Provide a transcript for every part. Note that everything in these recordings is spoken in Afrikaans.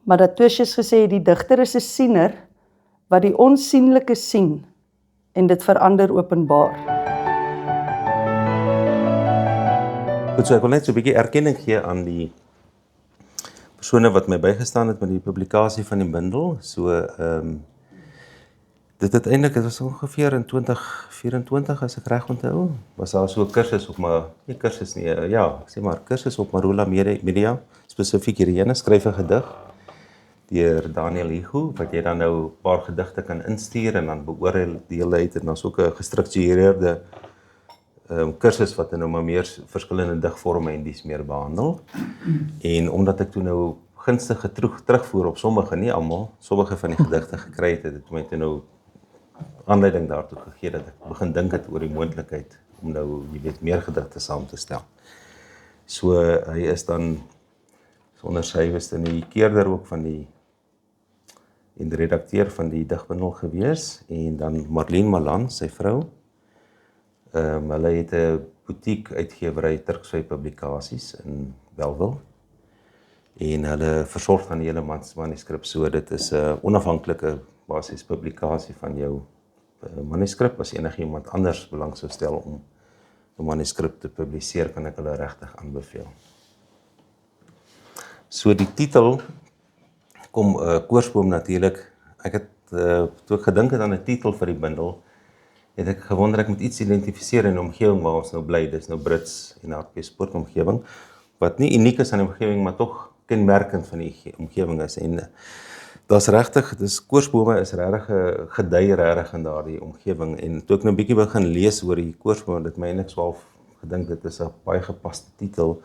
maar dat Tertius gesê het, die digter is 'n siener wat die onsienlike sien en dit verander openbaar. Goed, so ek wil net so 'n bietjie erkenning gee aan die persone wat my bygestaan het met die publikasie van die bundel. So, dit was ongeveer in 2024 as ek reg onthou, was daar so 'n kursus op my, nie kursus nie, ek sê maar kursus op Marula Media, spesifiek hierdie ene, skryf 'n gedig, deur Daniel Hugo, wat jy dan nou 'n paar gedigte kan instuur en dan beoordeel uit, en dan is ook 'n gestruktureerde kursus wat nou maar meer verskillende digforme en dies meer behandel. En omdat ek toe nou gunstige terugvoer op sommige, nie almal, sommige van die gedigte gekry het, het my toe nou aanleiding daartoe gegee dat ek begin dink het oor die moontlikheid om nou, jy weet, meer gedigte saam te stel. So hy is dan sonder sy was dan die keerder ook van die en die redakteur van die digbundel gewees, en dan Marlene Malan, sy vrou. Hulle het 'n butiek uitgewery Turksvy Publikasies in Bellville, en hulle versorg dan die hele manuskrip, so dit is 'n onafhanklike basis publikasie van jou manuskrip. As enigiemand anders belang sou stel om 'n manuskrip te publiseer, kan ek hulle regtig aanbeveel. So die titel kom Koorsboom natuurlik. Ek het toe ek gedink het aan 'n titel vir die bundel, het ek gewonder ek moet iets identifiseer in die omgewing waar ons nou bly. Dis nou Brits en Hartbeespoort omgewing, wat nie uniek is aan die omgewing, maar tog kenmerkend van die omgewing is. En daar's regtig, koorsbome is regtig gedei regtig in daardie omgewing. En toe ek nou 'n bietjie begin lees oor die koorsbome, het my eintlik swaalf gedink dit is 'n baie gepaste titel,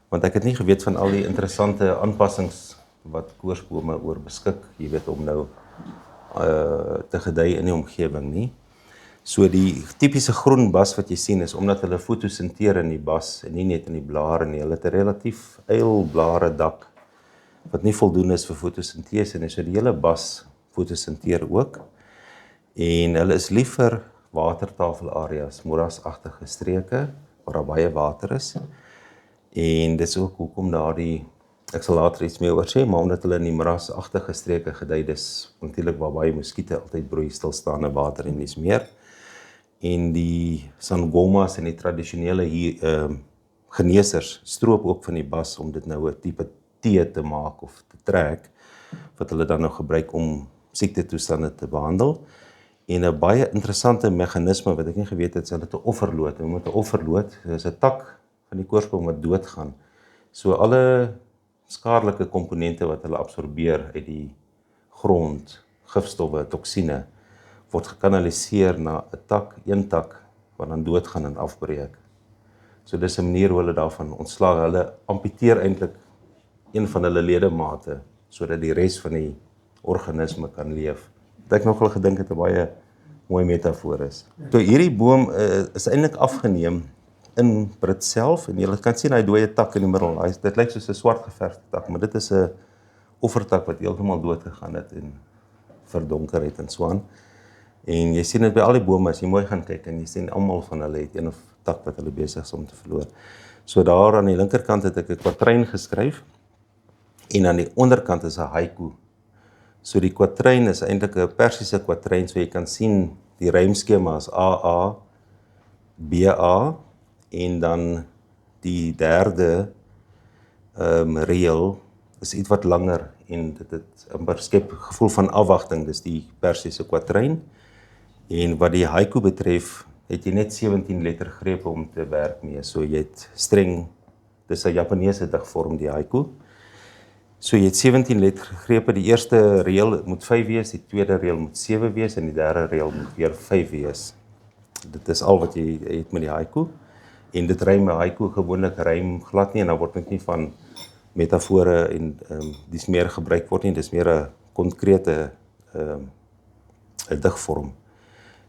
want ek het nie geweet van al die interessante aanpassings wat koorsbome oor beskik, jy weet, om nou te gedei in die omgewing nie. So die tipiese groen bas wat jy sien is omdat hulle fotosinteer in die bas en nie net in die blare nie. Hulle het 'n relatief eil blare dak wat nie voldoende is vir fotosintese nie. So die hele bas fotosinteer ook. En hulle is lief vir watertafelareas, morasagtige streke waar daar baie water is. En dis ook hoekom daardie, ek sal later iets meer oor sê, maar omdat hulle in die morasagtige streke gedei, dis natuurlik waar baie muskiete altyd broei, stilstaande water en dis meer. En die sangomas en die tradisionele geneesers stroop ook van die bas om dit nou 'n tipe tee te maak of te trek, wat hulle dan nou gebruik om siektetoestande te behandel. En 'n baie interessante meganisme wat ek nie geweet het, is hulle 'n offerloot. Hulle moet 'n offerloot, dis 'n tak van die koorsboom wat doodgaan. So alle skadelike komponente wat hulle absorbeer uit die grond, gifstowwe, toksine, word gekanaliseer na 'n een tak, wat dan doodgaan en afbreek. So dis 'n manier hoe hulle daarvan ontslaag. Hulle amputeer eintlik een van hulle ledemate, sodat die res van die organisme kan leef. Dat ek nogal gedink het 'n baie mooi metafoor is. So hierdie boom is eintlik afgeneem in Brits self, en jy kan sien hy dooie tak in die middel. Dit lyk soos 'n swart geverfde tak, maar dit is 'n offertak wat heeltemal dood gegaan het en verdonker het en so aan. En jy sien dit by al die bome, as jy mooi gaan kyk, en jy sien almal van hulle het een of tak wat hulle besig is om te verloor. So daar aan die linkerkant het ek 'n kwatryn geskryf, en aan die onderkant is 'n haiku. So die kwatryn is eintlik 'n Persiese kwatryn, so jy kan sien die rymskema is AA, BA, en dan die derde reël is iets wat langer, en dit skep 'n gevoel van afwagting, dis die Persiese kwatryn. En wat die haiku betref, het jy net 17 lettergrepe om te werk mee. So jy het streng, dis 'n Japaneese digvorm, die haiku. So jy het 17 lettergrepe, die eerste reël moet 5 wees, die tweede reël moet 7 wees, en die derde reël moet weer 5 wees. Dit is al wat jy het met die haiku. En dit rym, haiku gewoonlik rym glad nie, en dan word net nie van metafore en dis meer gebruik word nie, dis meer 'n konkrete 'n digvorm.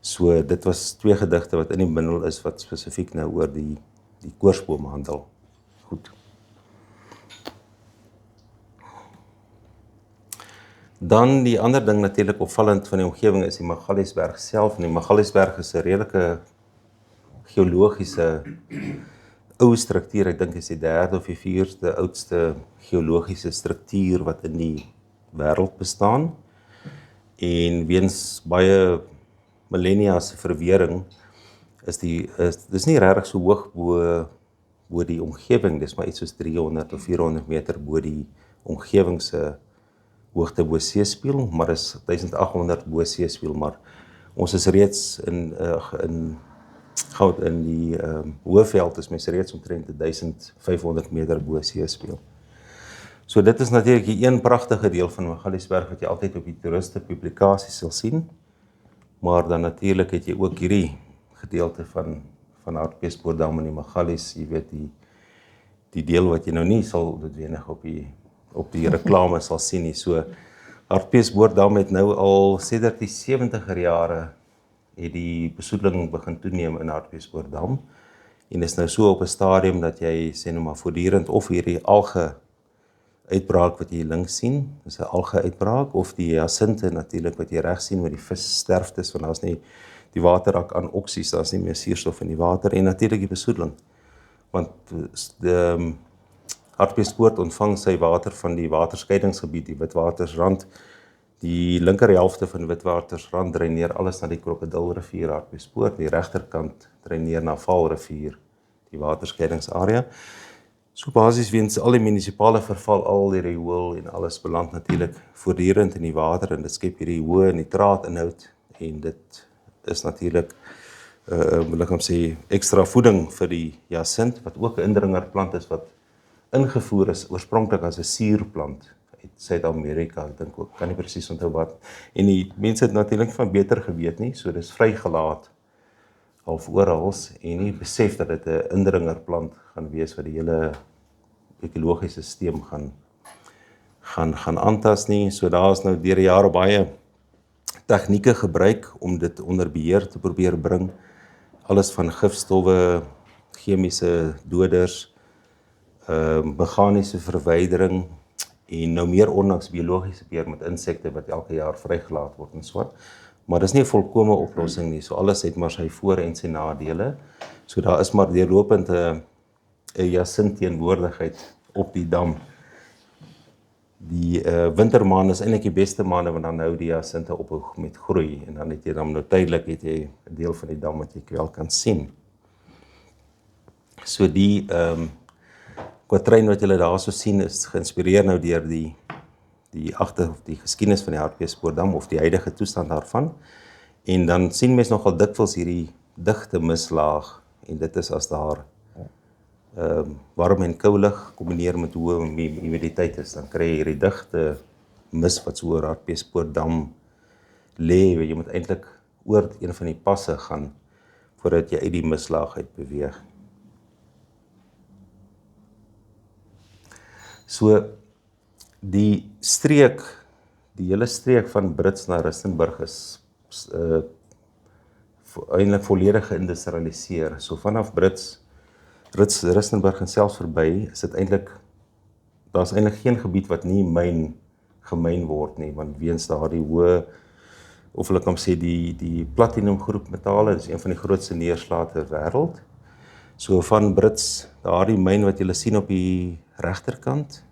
So dit was 2 gedigte wat in die bundel is, wat spesifiek nou oor die koorsboom handel. Goed. Dan die ander ding natuurlik opvallend van die omgewing is die Magaliesberg self. En die Magaliesberg is 'n redelike geologiese ou struktuur. Ek dink is die 3de of die 4de oudste geologiese struktuur wat in die wêreld bestaan. En weens baie millennia se verwering dis nie regtig so hoog bo die omgewing, dis maar iets soos 300 of 400 meter bo die omgewing se hoogte bo seespieël, maar is 1800 bo seespieël, maar ons is reeds in die Hoëveld is mens reeds omtrent 1500 meter bo seespieël. So dit is natuurlik die een pragtige deel van Magaliesberg wat jy altyd op die toeriste publikasies sal sien, maar dan natuurlik het jy ook hierdie gedeelte van Hartbeespoortdam en die Magalies, jy weet die deel wat jy nou nie sal noodwendig op die reklame sal sien nie. So Hartbeespoortdam het nou al sedert die 70er jare het die besoedeling begin toeneem in Hartbeespoortdam en is nou so op 'n stadium dat jy sê nou maar voortdurend of hierdie alge uitbraak wat jy links sien, is 'n alge uitbraak, of die hyasinte natuurlik wat jy reg sien met die vissterftes, want daar's nie die water raak aan oksies, daar's nie meer suurstof in die water, en natuurlik die besoedeling. Want die Hartbeespoort ontvang sy water van die waterskeidingsgebied, die Witwatersrand. Die linker helfte van Witwatersrand dreineer alles na die Krokodilrivier Hartbeespoort, die regterkant dreineer na Vaalrivier, die waterskeidingsarea. So basies weens al die munisipale verval, al die riool en alles beland natuurlik voortdurend in die water, en dit skep hierdie hoë nitraatinhoud, en dit is natuurlik wil ek sê ekstra voeding vir die hyasint, wat ook 'n indringerplant is wat ingevoer is oorspronklik as 'n suurplant uit Suid-Amerika, ek dink ook, kan nie presies onthou wat. En die mense het natuurlik van beter geweet nie, so dis vrygelaat half orals en nie besef dat dit 'n indringerplant gaan wees wat die hele ekologiese stelsel gaan aantas nie. So daar is nou deur die jare baie tegnieke gebruik om dit onder beheer te probeer bring. Alles van gifstowwe, chemiese doders, meganiese verwydering en nou meer onlangs biologiese beheer met insekte wat elke jaar vrygelaat word en so. Maar dis nie 'n volkomme oplossing nie. So alles het maar sy voor- en sy nadele. So daar is maar deurlopend 'n hyasint teenwoordigheid op die dam. Die wintermaande is eintlik die beste maande, want dan hou die hyasinte op met groei, en dan het jy dan nou tydelik het jy 'n deel van die dam wat jy wel kan sien. So die kwatryn wat julle daarso sien is geïnspireer nou deur die geskiedenis van die Hartbeespoortdam of die huidige toestand daarvan. En dan sien mens nogal dikwels hierdie digte mislaag, en dit is as daar warm en koue lug kombineer met hoë humiditeit is, dan kry jy hierdie digte mis wat so oor Hartbeespoortdam lê. Jy moet eintlik oor een van die passe gaan voordat jy uit die mislaag uit beweeg. So die hele streek van Brits na Rustenburg is eintlik volledig geïndustrialiseer. So vanaf Rustenburg en selfs verby is dit eintlik, daar's eintlik geen gebied wat nie gemyn word nie, want weens daardie hoë, of hulle kan sê die platinumgroep metale, is een van die grootste neerslae ter wêreld. So van Brits, daardie myn wat julle sien op die regterkant,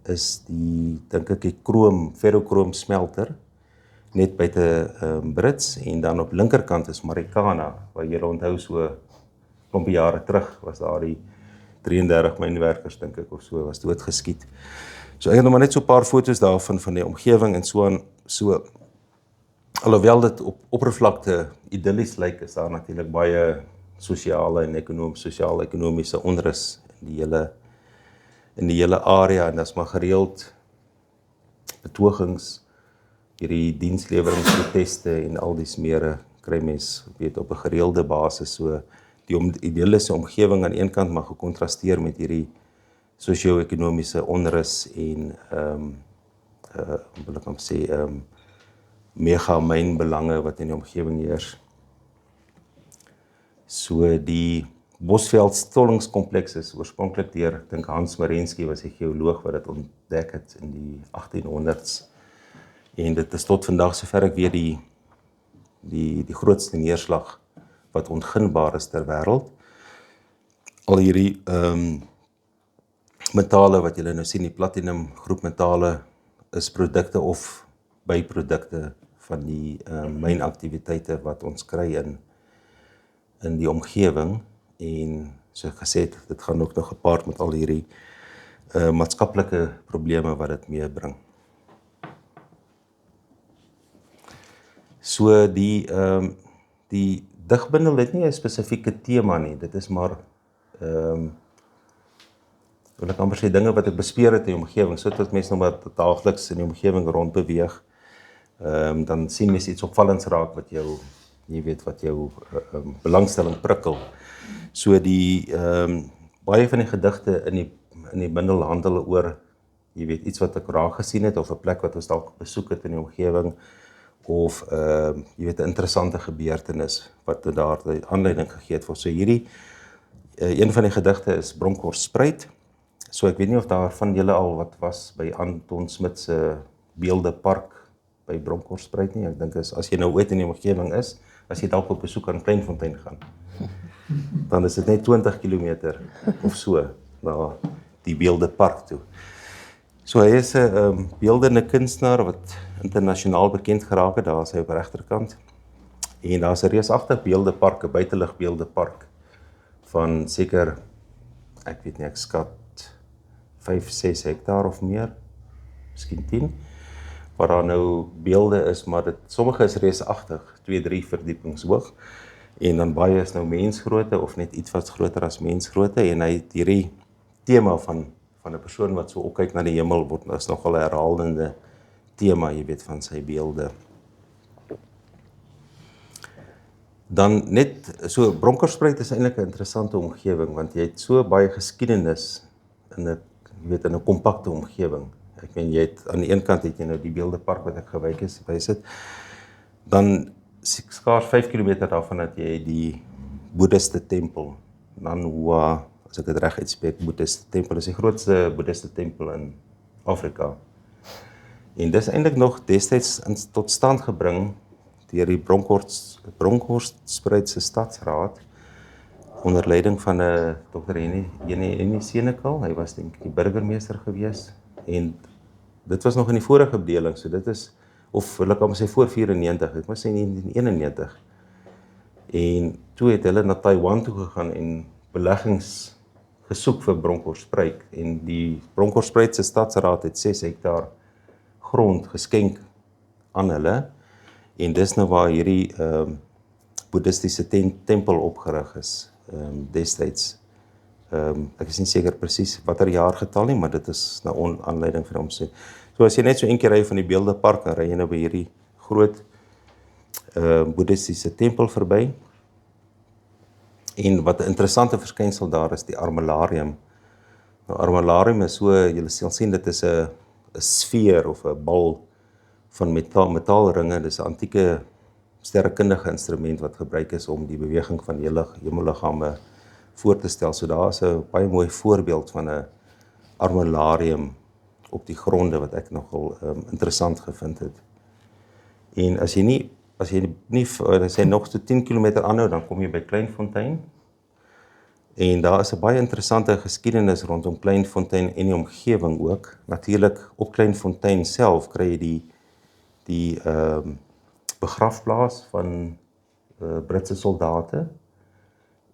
is dink ek, die ferrokroom smelter, net buite Brits, en dan op linkerkant is Marikana, waar jy onthou so klompie jare terug, was daar die 33 mynwerkers, dink ek, of so, was doodgeskiet. So ek het nog maar net so 'n paar foto's daarvan, van die omgewing en so aan, so, alhoewel dit op oppervlakte idyllies lyk, is daar natuurlik baie sosiale en sosiaal-ekonomiese onrus in die hele area, en dat is maar gereeld betogings, hierdie diensleweringsproteste en al die smere kry mens weet op 'n gereelde basis. So die idylliese omgewing aan een kant maar gekontrasteer met hierdie sosio-ekonomiese onrus en wil ek hom sê mega mynbelange wat in die omgewing heers. So die Bosveld stollingskompleks is oorspronklik deur, ek dink Hans Merensky was die geoloog wat dit ontdek het in die 1800s. En dit is tot vandag sover ek weet die grootste neerslag wat onginbaar is ter wêreld. Al hierdie metale wat julle nou sien, die platinum groep metale, is produkte of byprodukte van die mynaktiwiteite wat ons kry in die omgewing, en so gesê het, dit gaan ook nog gepaard met al hierdie maatskaplike probleme wat dit meebring. So die digbundel het nie 'n spesifieke tema nie, dit is maar wil ek amper sê dinge wat ek bespeer het in die omgewing, so dat mense nou maar daagliks in die omgewing rondbeweeg, dan sien mense iets opvallends raak wat jou, jy weet, wat jou belangstelling prikkel. So die baie van die gedigte in die bundel handel oor, jy weet, iets wat ek raak gesien het, of 'n plek wat ons dalk besoek het in die omgewing, of jy weet, 'n interessante gebeurtenis wat daar die aanleiding gegee het vir. So hierdie, een van die gedigte is Bronkhorstspruit. So ek weet nie of daar van julle al wat was by Anton Smit se Beeldepark by Bronkhorstspruit nie. Ek dink as jy nou ooit in die omgewing is, as jy dalk op besoek aan Kleinfontein gaan, dan is dit net 20 km of so na die Beeldepark toe. So hy is 'n beeldende kunstenaar wat internasionaal bekend geraak het, daar is hy op regterkant. En daar is 'n reusagtige beeldepark, 'n buitelug beeldepark van seker, ek weet nie, ek skat 5-6 hektaar of meer, miskien 10, waar daar nou beelde is, maar sommige is reusagtig, 2-3 verdiepings hoog, en dan baie is nou mensgrootte of net iets wat groter as mensgrootte, en hy het hierdie tema van 'n persoon wat so opkyk na die hemel, word as nogal 'n herhalende tema, jy weet, van sy beelde. Dan net, so Bronkhorstspruit is eintlik 'n interessante omgewing, want jy het so baie geskiedenis in 'n kompakte omgewing. Ek meen, jy het aan die een kant het jy nou die Beeldepark wat ek gewys het, dan skaars 5 km daarvan dat jy die Boeddhiste tempel, Nanhua, as ek dit reg uitspreek, Boeddhiste tempel, is die grootste Boeddhiste tempel in Afrika. En dis eintlik nog destyds tot stand gebring deur die Bronkhorstspruit se stadsraad, onder leiding van Dr. Henny Senekal. Hy was denk ek die burgemeester gewees, en dit was nog in die vorige bedeling, so dit is, of wil ek amper sê voor 94, ek moet sê 1991. En toe het hulle na Taiwan toe gegaan en beleggings gesoek vir Bronkhorstspruit, en die Bronkhorstspruit se stadsraad het 6 hektaar grond geskenk aan hulle, en dis nou waar hierdie Boeddhistiese tempel opgerig is, destyds. Ek is nie seker presies watter jaargetal nie, maar dit is nou aanleiding vir hom sê. So as jy net so een keer ry van die Beeldepark, dan ry jy nou by hierdie groot Boeddhistiese tempel verby. En wat 'n interessante verskynsel daar is, die armilarium. Nou armilarium is so, julle sal sien, dit is 'n sfeer of 'n bal van metaalringe. Dis 'n antieke sterrekundige instrument wat gebruik is om die beweging van hemelliggame voor te stel. So daar is 'n baie mooi voorbeeld van 'n armilarium op die gronde wat ek nogal interessant gevind het. En as jy nie, as jy nog so 10 km aanhou, dan kom jy by Kleinfontein. En daar is 'n baie interessante geskiedenis rondom Kleinfontein en die omgewing ook. Natuurlik op Kleinfontein self kry jy die begrafplaas van Britse soldate,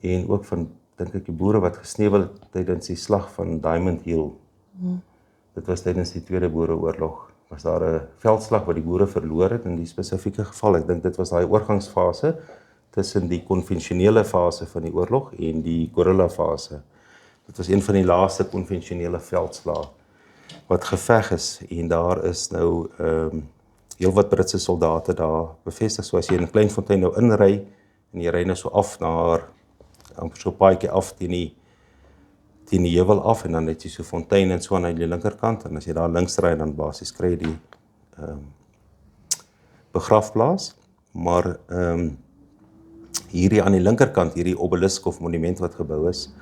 en ook van, dink ek, die boere wat gesneuwel het tydens die slag van Diamond Hill. Dit was tydens die Tweede Boereoorlog. Was daar 'n veldslag wat die boere verloor het in die spesifieke geval. Ek dink dit was daai oorgangsfase tussen die konvensionele fase van die oorlog en die guerrilla fase. Dit was een van die laaste konvensionele veldslae wat geveg is, en daar is nou heel wat Britse soldate daar bevestig. So as jy in Kleinfontein nou inry, en jy ry nou so af na haar, amper so paadjie af teen die heuwel af, en dan het jy so fontein en so aan die linkerkant, en as jy daar links ry, dan basies kry jy die begrafplaas, maar hierdie aan die linkerkant, hierdie obelisk of monument wat gebou is,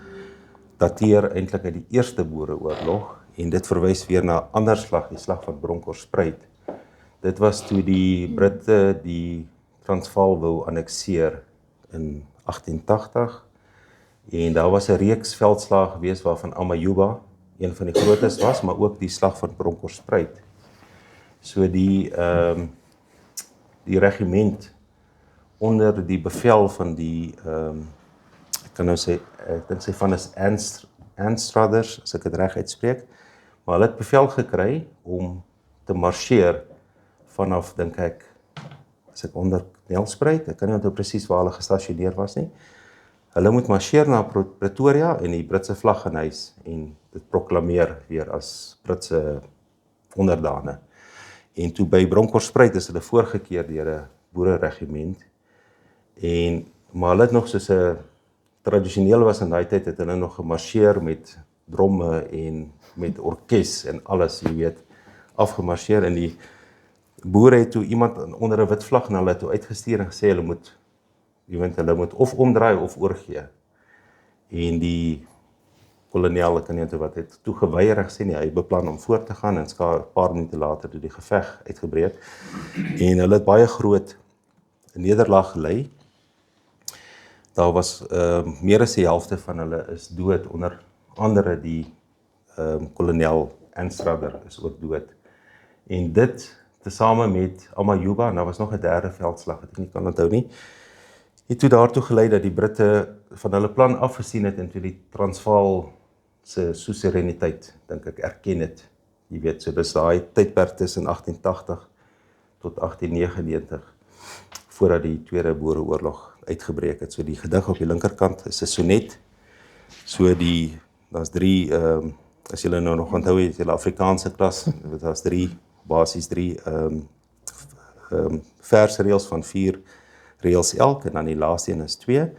dateer eintlik uit die Eerste Boereoorlog, en dit verwys weer na 'n ander slag, die slag van Bronkhorstspruit. Dit was toe die Britte die Transvaal wou annekseer in 1880, en daar was 'n reeks veldslae gewees waarvan Amajuba een van die grootes was, maar ook die slag van Bronkhorstspruit. So die regiment onder die bevel van die ek kan nou sê, ek dink sy van is Anstraders, as ek dit reg uitspreek, maar hulle het bevel gekry om te marcheer vanaf, dink ek, as ek onder Nelspruit, ek kan nie onthou presies waar hulle gestasioneer was nie. Hulle moet marcheer na Pretoria en die Britse vlag gaan hys en dit proklameer weer as Britse onderdane. En toe by Bronkhorstspruit is hulle voorgekeer deur 'n boereregiment. Maar hulle het nog soos 'n tradisioneel was in daai tyd, het hulle nog gemarcheer met dromme en met orkes en alles, jy weet, afgemarcheer. En die boere het toe iemand onder 'n wit vlag na hulle toe uitgestuur en gesê hulle moet of omdraai of oorgee. En die kolonel, ek kan nie onthou wat, het toe geweier en gesê nie, hy beplan om voort te gaan en 'n paar minute later toe die geveg uitgebreek. En hulle het baie groot nederlaag gelei. Daar was meer as die helfte van hulle is dood, onder andere die kolonel Anstrader is ook dood. En dit, tesame met Amajuba, en daar was nog 'n derde veldslag, wat ek nie kan onthou nie, het toe daartoe gelei dat die Britte van hulle plan afgesien het en toe die Transvaal se soewereiniteit, dink ek, erken het. Jy weet, so dis daai tydperk tussen 1880 tot 1899, voordat die Tweede Boereoorlog uitgebreek het. So die gedig op die linkerkant is 'n sonnet. So daar's 3, as julle nou nog onthou het, julle Afrikaanse klas, daar's 3 versreëls van 4 reëls elk, en dan die laaste een is 2.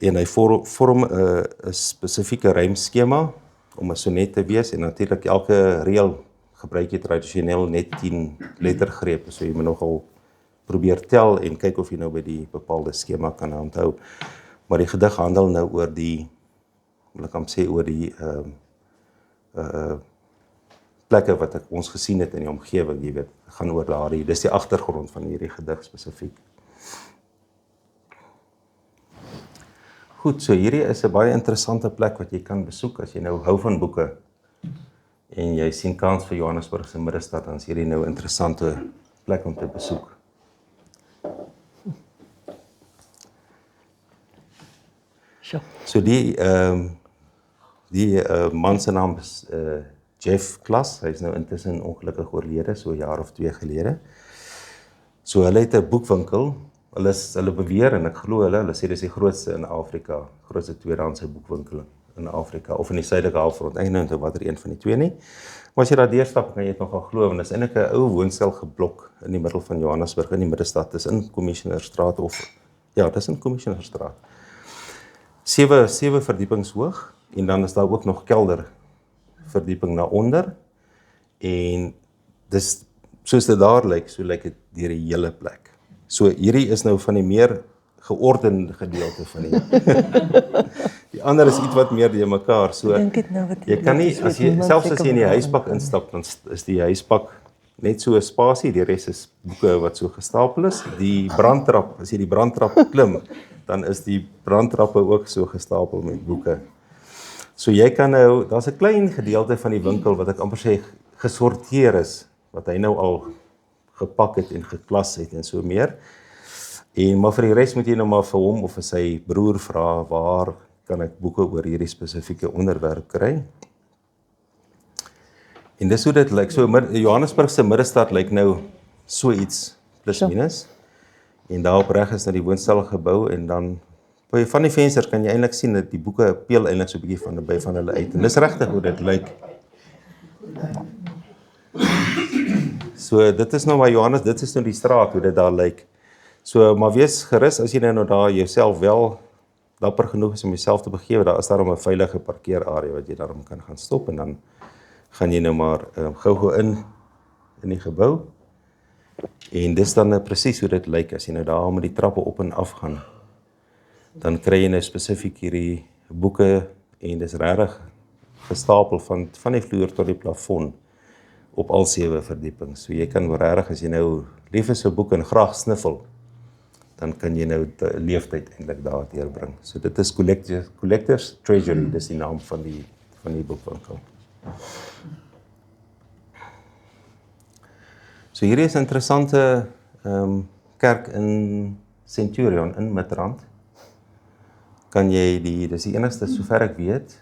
En hy vorm 'n spesifieke rymskema om 'n sonnet te wees, en natuurlik elke reël gebruik jy tradisioneel net 10 lettergrepe, so jy moet nogal probeer tel en kyk of jy nou by die bepaalde skema kan onthou. Maar die gedig handel nou oor die plekke wat ons gesien het in die omgewing, jy weet, gaan oor daardie, dis die agtergrond van hierdie gedig spesifiek. Goed, so hierdie is 'n baie interessante plek wat jy kan besoek as jy nou hou van boeke en jy sien kans vir Johannesburg se middestad, dan is hierdie nou 'n interessante plek om te besoek. So die man se naam is Jeff Klas, hy is nou intussen ongelukkig oorlede, so 'n jaar of 2 gelede. So hulle het 'n boekwinkel, hulle beweer, en ek glo hulle sê dis die grootste in Afrika, grootste tweedehandse boekwinkel in Afrika, of in die suidelike halfrond, ek weet nie watter een van die twee nie. Maar as jy daar deurstap, kan jy dit nogal glo, want dis eintlik 'n ou woonstelgeblok in die middel van Johannesburg, in die middestad, dis in Commissionerstraat, dis in Commissionerstraat. 7 verdiepings hoog, en dan is daar ook nog kelderverdieping na onder, en dis, soos dit daar lyk, so lyk dit deur die hele plek. So hierdie is nou van die meer geordende gedeelte van die ander is iets wat meer deur mekaar, so jy kan nie, selfs as jy in die huispak instap, dan is die huispak net so 'n spasie, die res is boeke wat so gestapel is. Die brandtrap, as jy die brandtrap klim, dan is die brandtrappe ook so gestapel met boeke. So jy kan nou, daar's 'n klein gedeelte van die winkel wat ek amper sê gesorteer is, wat hy nou al gepak het en geklas het en so meer. Maar vir die res moet jy nou maar vir hom of vir sy broer vra, waar kan ek boeke oor hierdie spesifieke onderwerp kry? En dis hoe dit lyk. So Johannesburg se middestad lyk nou so iets plus minus. En daarop reg is na die woonstelgebou, en dan van die vensters kan jy eintlik sien dat die boeke peel eintlik so 'n bietjie van hulle uit. En dis regtig hoe dit lyk. So dit is nou waar Johannes, dit is nou die straat hoe dit daar lyk. So maar wees gerus as jy nou daar jouself wel dapper genoeg is om jouself te begewe, daar is daar 'n veilige parkeerarea wat jy daarom kan gaan stop, en dan gaan jy nou maar gou in die gebou. En dis dan presies hoe dit lyk as jy nou daar met die trappe op en af gaan. Dan kry jy nou spesifiek hierdie boeke, en dis regtig gestapel van die vloer tot die plafon op al 7 verdiepings. So jy kan regtig, as jy nou lief is vir boeke en graag sniffel, dan kan jy nou die leeftyd eintlik daar deurbring. So dit is Collectors Treasury, dis die naam van die boekwinkel. So hierdie is 'n interessante kerk in Centurion in Midrand. Kan jy dis die enigste sover ek weet,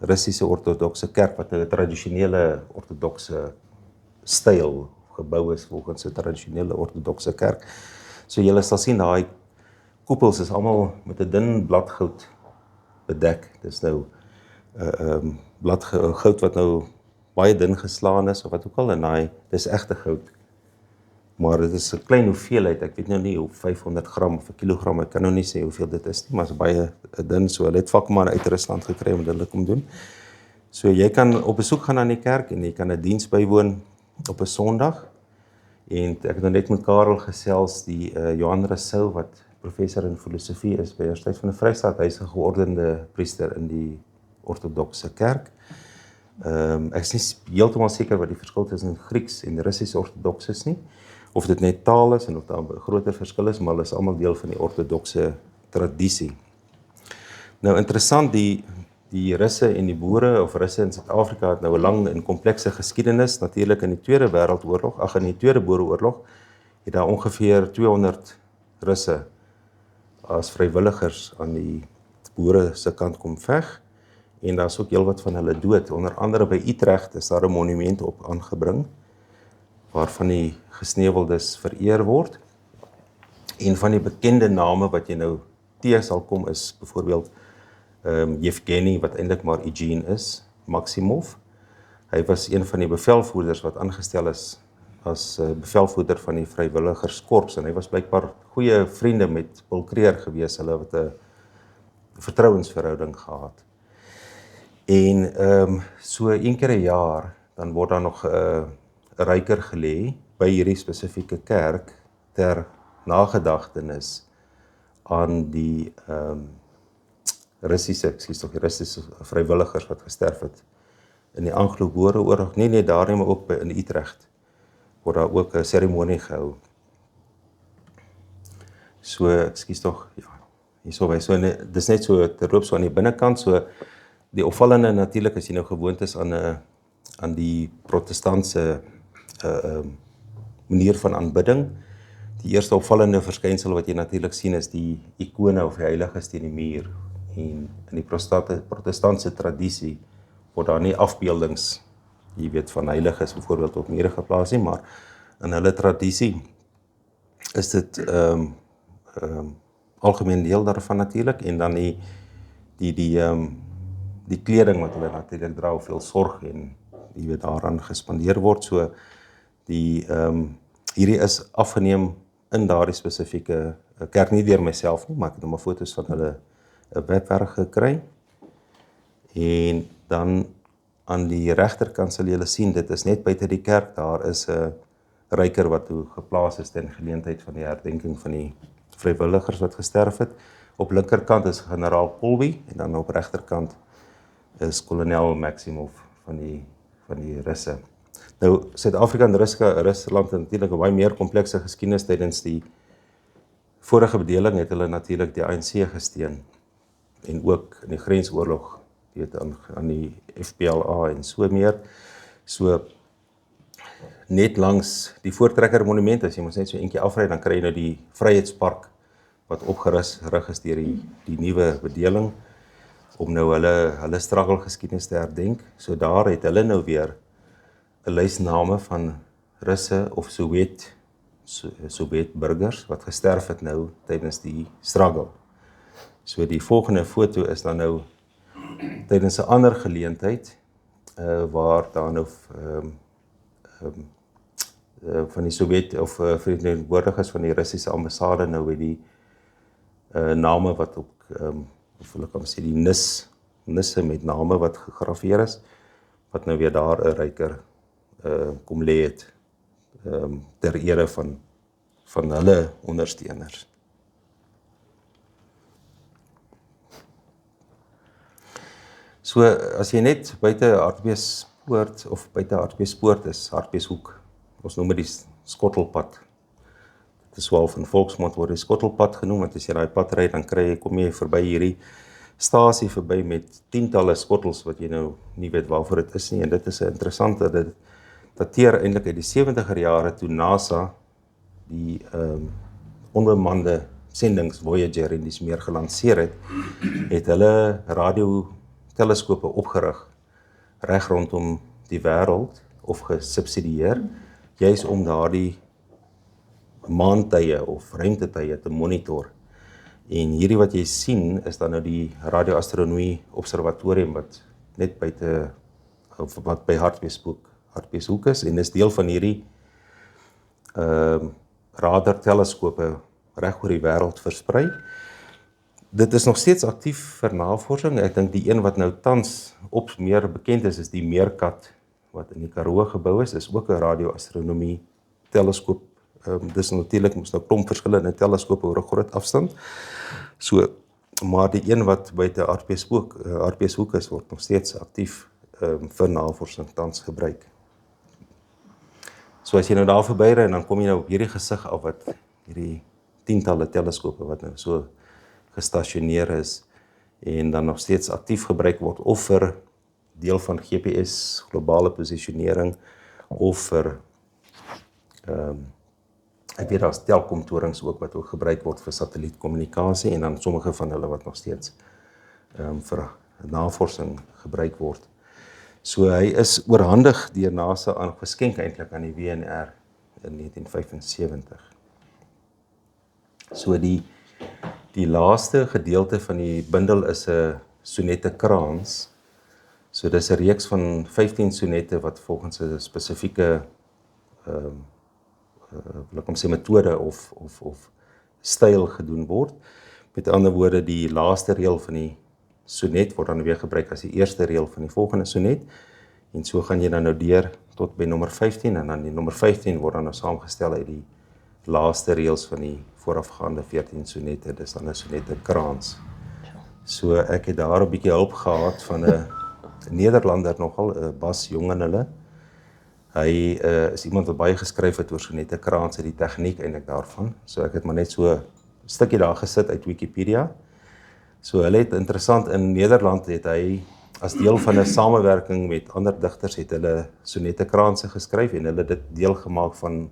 Russiese ortodokse kerk wat 'n tradisionele ortodokse styl gebou is volgens 'n tradisionele ortodokse kerk. So julle sal sien daai koepels is almal met 'n dun bladgoud bedek. Dis nou bladgoud wat nou baie dun geslaan is of wat ook al, en dis egte goud. Maar dit is 'n klein hoeveelheid, ek weet nou nie hoe 500 gram of 'n kilogram, ek kan nou nie sê hoeveel dit is nie, maar is baie dun, so hulle het vakmanne uit Rusland gekry om dit kom doen. So jy kan op besoek gaan aan die kerk en jy kan 'n diens bywoon op 'n Sondag. En ek het nou net met Karel gesels, die Johan Rousseau, wat professor in filosofie is by Universiteit van die Vrystaat, hy is 'n geordende priester in die ortodokse kerk. Ek is nie heeltemal seker wat die verskil tussen Grieks en Russiese ortodoks is nie, of dit net taal is en of daar 'n groter verskil is, maar hulle is almal deel van die ortodokse tradisie. Nou interessant, die Russe en die Boere of Russe in Suid-Afrika het nou 'n lang en komplekse geskiedenis. Natuurlik in die Tweede Wêreldoorlog, in die Tweede Boereoorlog, het daar ongeveer 200 Russe as vrywilligers aan die Boere se kant kom veg. En daar is ook heelwat van hulle dood. Onder andere by Utrecht is daar 'n monument op aangebring, waarvan die gesneuweldes vereer word. Een van die bekende name wat jy nou teë sal kom is byvoorbeeld Yevgeny, wat eintlik maar Eugene is, Maximov. Hy was een van die bevelvoerders wat aangestel is as bevelvoerder van die vrywilligerskorps, en hy was blykbaar goeie vriende met Paul Kruger gewees. Hulle het 'n vertrouensverhouding gehad. En so een keer 'n jaar, dan word daar nog 'n ryker gelê by hierdie spesifieke kerk ter nagedagtenis aan die Russiese vrywilligers wat gesterf het in die Anglo-Boereoorlog. Nie net daar nie, maar ook in Utrecht word daar ook 'n seremonie gehou. So, ekskuus tog, ja, hierso, so, dis net so terloops so aan die binnekant, so die opvallende natuurlik as jy nou gewoond is aan die protestantse manier van aanbidding. Die eerste opvallende verskynsel wat jy natuurlik sien is die ikone of die heiliges teen die muur. En in die protestantse tradisie word daar nie afbeeldings, jy weet, van heiliges byvoorbeeld op mure geplaas nie, maar in hulle tradisie is dit algemeen deel daarvan natuurlik, en dan die kleding wat hulle natuurlik dra, hoeveel sorg en jy weet daaraan gespandeer word. So hierdie is afgeneem in daardie spesifieke kerk, nie deur myself nie, maar ek het nou maar foto's van hulle 'n webwerf gekry. En dan aan die regterkant sal julle sien, dit is net buite die kerk, daar is 'n ryker wat geplaas is ten geleentheid van die herdenking van die vrywilligers wat gesterf het. Op linkerkant is generaal Kolby, en dan op regterkant is kolonel Maximov van die Russe. Nou, Suid-Afrika en Rusland het natuurlik 'n baie meer komplekse geskiedenis. Tydens die vorige bedeling het hulle natuurlik die ANC gesteun, en ook in die grensoorlog, weet, aan die FPLA en so meer. So, net langs die Voortrekker monument, as jy mos net so eentjie afry, dan kry jy nou die Vryheidspark, wat opgerig is deur die nuwe bedeling, om nou hulle struggle geskiedenis te herdenk. So daar het hulle nou weer 'n lys name van Russe of Sowjet burgers wat gesterf het nou tydens die struggle. So die volgende foto is dan nou tydens 'n ander geleentheid, waar daar nou van die Sowjet of verteenwoordigers van die Russiese ambassade nou by die name wat op of hulle kan sê die nisse met name wat gegraveer is, wat nou weer daar 'n ryker kom lê het ter ere van hulle ondersteuners. So as jy net buite Hartbeespoort of buite Hartbeespoort is, Hartbeeshoek, ons noem dit die skottelpad. Dit is wel van volksmond word die skottelpad genoem, want as jy daai pad ry, dan kom jy verby hierdie stasie verby met tientalle skottels wat jy nou nie weet waarvoor dit is nie, en dit is 'n interessante, dateer eintlik uit die 70er jare toe NASA die onbemande sendings Voyager en dis meer gelanseer het hulle radioteleskope opgerig reg rondom die wêreld of gesubsidieer, juis om daardie maantye of ruimtetye te monitor. En hierdie wat jy sien is dan nou die radioastronomie observatorium wat net buite of wat by Hartbeespoort is en is deel van hierdie radarteleskope reg oor die wêreld versprei. Dit is nog steeds aktief vir navorsing. Ek dink die een wat nou tans op meer bekend is die Meerkat wat in die Karoo gebou is. Dis ook 'n radioastronomie teleskoop. Dis natuurlik mos nou klomp verskillende teleskope oor 'n groot afstand. So, maar die een wat buite Hartbeespoort is word nog steeds aktief vir navorsing tans gebruik. So as jy nou daar verbyry en dan kom jy nou op hierdie gesig af wat hierdie tientalle teleskope wat nou so gestasioneer is en dan nog steeds aktief gebruik word of vir deel van GPS, globale posisionering of vir ek weet daar's telkomtorings ook wat ook gebruik word vir satellietkommunikasie en dan sommige van hulle wat nog steeds vir navorsing gebruik word. So hy is oorhandig deur NASA aan geskenk eintlik aan die WNR in 1975. So die laaste gedeelte van die bundel is 'n sonettekrans. So dis 'n reeks van 15 sonette wat volgens 'n spesifieke wil ek hom sê metode of styl gedoen word. Met ander woorde, die laaste reël van die sonnet word dan weer gebruik as die eerste reël van die volgende sonnet. En so gaan jy dan nou deur tot by nommer 15 en dan die nommer 15 word dan nou saamgestel uit die laaste reëls van die voorafgaande 14 sonette. Dis dan 'n sonettekrans. So ek het daar 'n bietjie hulp gehad van 'n Nederlander nogal, Bas Jong en hulle. Hy is iemand wat baie geskryf het oor sonettekranse, die tegniek eintlik daarvan. So ek het maar net so 'n stukkie daar gesit uit Wikipedia. So hulle het interessant, in Nederland het hy as deel van 'n samewerking met ander digters het hulle sonettekranse geskryf en hulle dit deel gemaak van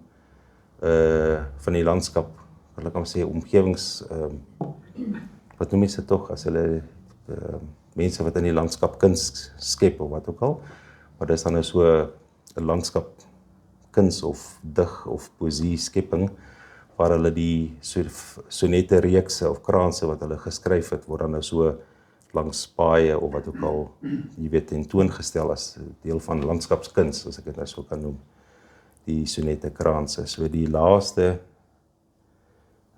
die landskap, wil ek hom sê omgewings wat noem jy dit tog as hulle mense wat in die landskap kuns skep of wat ook al. Maar dis dan nou so 'n landskap kuns of dig of poesie skepping waar hulle die sonette reekse of kranse wat hulle geskryf het word dan nou so langs paaie of wat ook al, jy weet, in toon gestel as deel van landskapskuns, as ek dit nou so kan noem, die sonettekranse. So die laaste,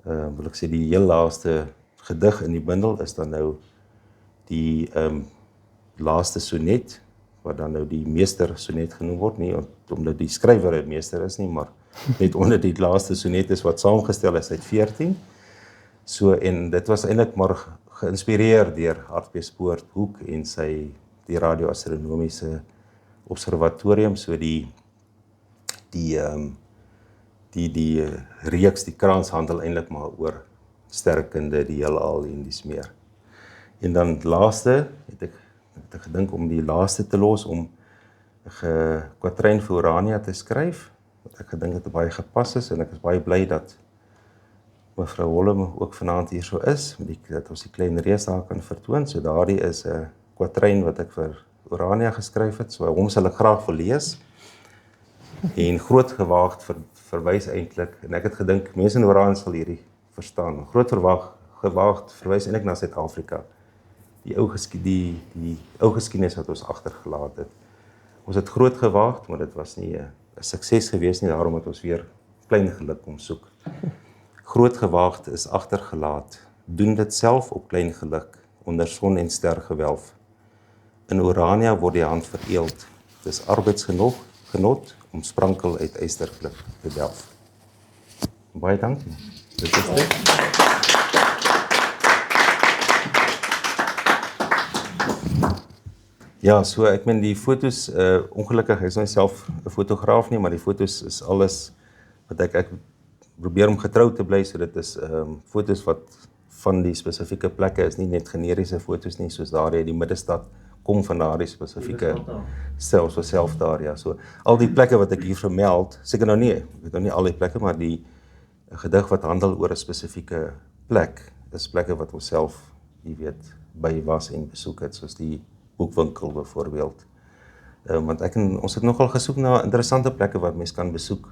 wil ek sê die heel laaste gedig in die bundel is dan nou die laaste sonnet, wat dan nou die meester sonnet genoem word, nie omdat die skrywer 'n meester is nie, maar net onder die laaste sonnet is wat saamgestel is uit 14. So, en dit was eintlik maar geïnspireer deur Hartbeespoort Hoek en die radioastronomiese observatorium, so die reeks, die krans handel eintlik maar oor sterrekunde, die heelal en dis meer. En dan laaste, het ek gedink om die laaste te los, om 'n kwatryn vir Urania te skryf, wat ek gedink het baie gepas is, en ek is baie bly dat mevrou Holm ook vanaand hier so is, dat ons die klein reis daar kan vertoon. So daardie is 'n kwatryn wat ek vir Urania geskryf het, so hom sal ek graag wil lees. En Groot Gewaagd verwys eintlik, en ek het gedink mense in Urania sal hierdie verstaan. Groot Gewaagd verwys eintlik na Suid-Afrika. Die ou geskiedenis wat ons agtergelaat het. Ons het groot gewaagd, maar dit was nie 'n sukses gewees nie, daarom het ons weer klein geluk kom soek. Groot gewaagd is agtergelaat, doen dit self op klein geluk, onder son en ster gewelf. In Urania word die hand vereeld, dis arbeidsgenot om sprankel uit ysterklip te delf. Baie dankie. Dit is dit. Ja, so ek meen die fotos, ongelukkig is nou self 'n fotograaf nie, maar die fotos is alles wat ek probeer om getrou te bly, so dit is fotos wat van die spesifieke plekke is, nie net generiese fotos nie, soos daar in die middestad kom van daardie spesifieke selfs daar, ja. So, al die plekke wat ek hier vermeld, seker nou nie, ek weet nou nie al die plekke, maar die gedig wat handel oor 'n spesifieke plek, is plekke wat ons self, jy weet, by was en besoek het, soos die boekwinkel byvoorbeeld. Want ons het nogal gesoek na interessante plekke wat mens kan besoek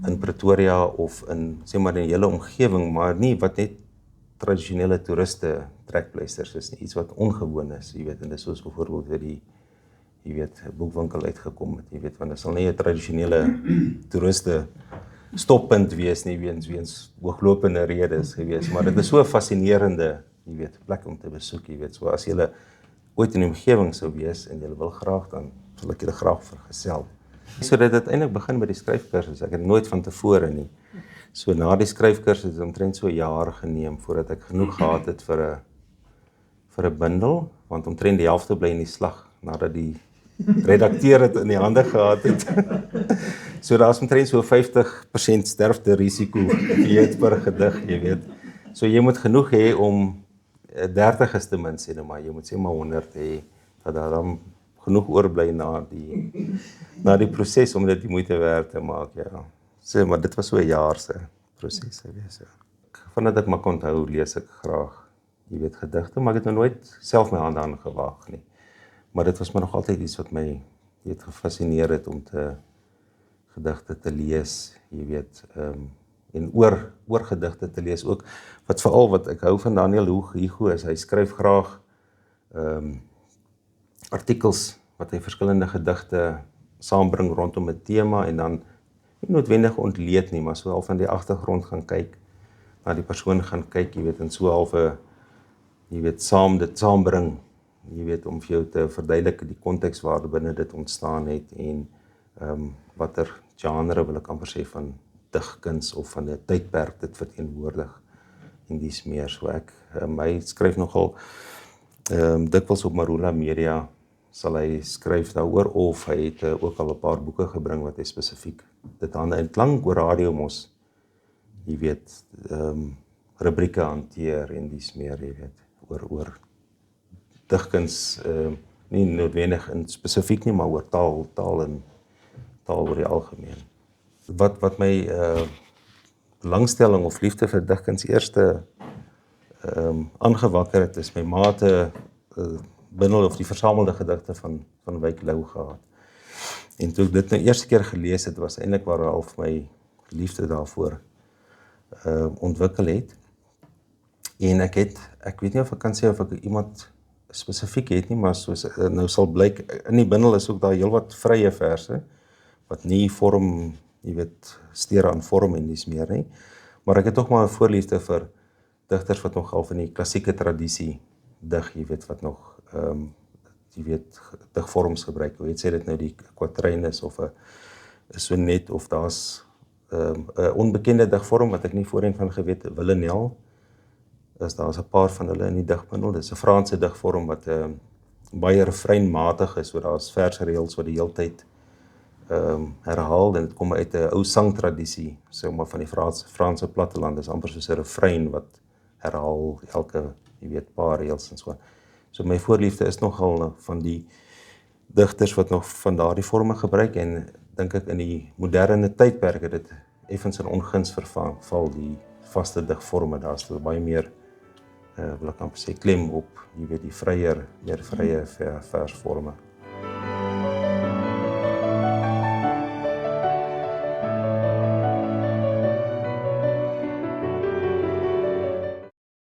in Pretoria of in, sê maar, in die hele omgewing, maar nie wat net tradisionele toeriste trekpleisters is nie, iets wat ongewoon is, jy weet, en dis soos byvoorbeeld weer die, jy weet, boekwinkel uitgekom het, jy weet, want dit sal nie 'n tradisionele toeriste stoppunt wees nie, weens hooglopende redes gewees, maar dit is so 'n fascinerende, jy weet, plek om te besoek, jy weet, so as jy ooit in die omgewing sou wees en jy wil graag, dan sal ek julle graag vergesel. So dit het eintlik begin by die skryfkursus, ek het nooit van tevore nie. So na die skryfkursus het omtrent so 'n jaar geneem voordat ek genoeg gehad het vir 'n bundel, want omtrent die helfte bly in die slag nadat die redakteur het in die hande gehad het. So daar's omtrent so 50% sterfte risiko, jy weet, per gedig, jy weet. So jy moet genoeg hê om 30 is ten minste, maar jy moet sê maar 100 hê, dat daar dan genoeg oorbly na die proses om dit die moeite werd te maak, ja. So, maar dit was so 'n jaar se proses gewees, ja. Vandat ek maar kon onthou, lees ek graag, jy weet, gedigte, maar ek het nog nooit self my hande aan gewaag nie. Maar dit was maar nog altyd iets wat my, jy weet, gefascineer het om gedigte te lees, jy weet, en oor gedigte te lees ook, wat ek hou van Daniel Hugo is, hy skryf graag artikels wat hy verskillende gedigte saambring rondom 'n tema en dan nie noodwendig ontleed nie, maar so half van die agtergrond gaan kyk, na die persoon gaan kyk, jy weet, en so half jy weet, dit saambring, jy weet, om vir jou te verduidelik die konteks waarbinne dit ontstaan het en watter genre wil ek amper sê van digkuns of van 'n tydperk dit verteenwoordig en dies meer. So hy skryf nogal dikwels op Marula Media sal hy skryf daaroor, of hy het ook al 'n paar boeke gebring wat hy spesifiek dit hande in klank oor radio mos, jy weet, rubrieke hanteer en dies meer, jy weet, oor digkuns, nie noodwendig in spesifiek nie, maar oor taal oor die algemeen. Wat my belangstelling of liefde vir digkuns eerste aangewakker het, is my ma het bundel of die versamelde gedigte van Wyk Lou gehad. En toe ek dit nou eerste keer gelees het, was eintlik waar half my liefde daarvoor ontwikkel het. En ek weet nie of ek kan sê of ek iemand spesifiek het nie, maar soos nou sal blyk, in die bundel is ook daar heelwat vrye verse, wat nie vorm, jy weet, steur aan vorm en dies meer nie. Maar ek het tog maar 'n voorliefde vir digters wat nog half in die klassieke tradisie dig, jy weet, wat nog jy weet, digvorms gebruik. Hoe sê dit nou, die kwatrynes of 'n sonnet, of daar's 'n onbekende digvorm wat ek nie voorheen van geweet het, Villanelle, daar's 'n paar van hulle in die digbundel. Dis 'n Franse digvorm wat baie refreinmatig is, so daar's versreëls wat die heeltyd herhaal, en dit kom uit 'n ou sangtradisie, sê maar van die Franse platteland, is amper soos 'n refrein wat herhaal elke, jy weet, paar reëls en so. So my voorliefde is nogal van die digters wat nog van daardie vorme gebruik, en dink ek in die moderne tydperk het dit effens in onguns verval, die vaste digvorme. Daar's baie meer, wil ek amper sê, klem op, jy weet, die meer vrye versvorme.